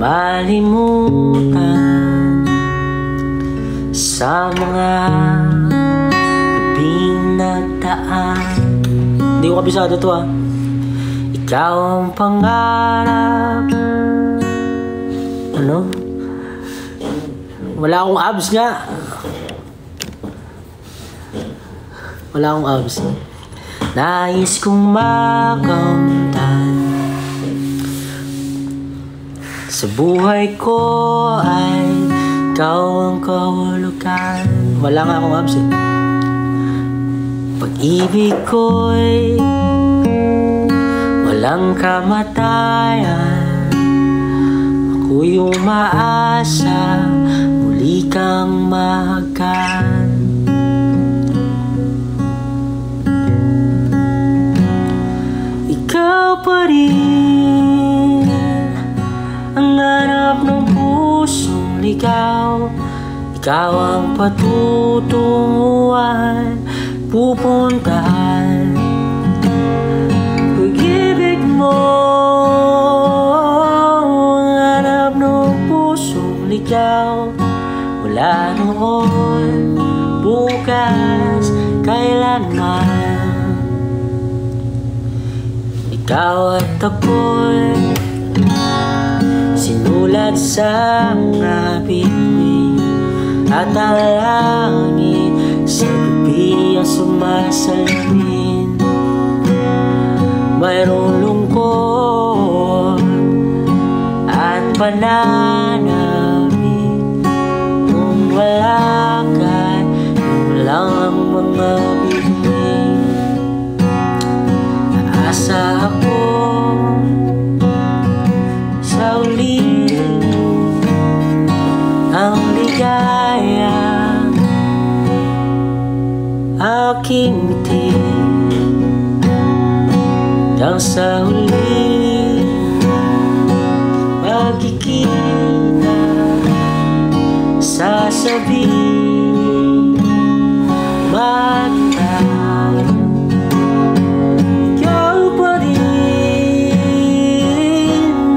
Malimutan sa mga gabing nagdaan. Hindi ko kabisado to ah. Ikaw ang pangarap. Ano? Wala akong abs nga. Wala akong abs. Nais kong makamtan sa buhay ko ay ikaw ang kahulugan. Wala nga akong abs eh. Pag-ibig ko'y walang kamatayan. Ako'y umaasa muli kang mahagan. Ikaw pa rin ang hanap ng pusong ligaw. Ikaw ang patutunguhan, pupuntahan. Pag-ibig mo ang hanap ng pusong ligaw. Wala noon, bukas, kailanman. Ikaw at ako'y sinulat sa bituin, at ang langit sa gabi ang sumasalamin. Mayroong lungkot at pananabik. Kung wala ka, yun lang ang mga bituin. Naasa ako sa uli ang ligaya, aking ngiti hanggang sa huli magkikita, sasabihin magtayo. Ikaw pa rin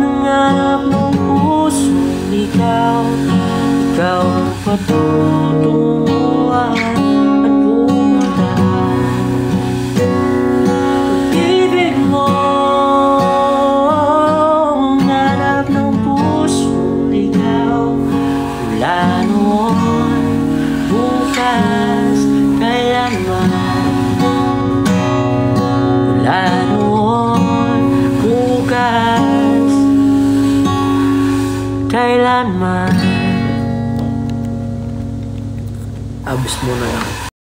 ang hanap ng pusong ligaw. Ikaw ang patutunguhan at pumuntahan. Pag-ibig mo ang hanap ng pusong ligaw. Wala noon, bukas, kailanman. Wala noon, bukas, kailanman. Abs muna lang.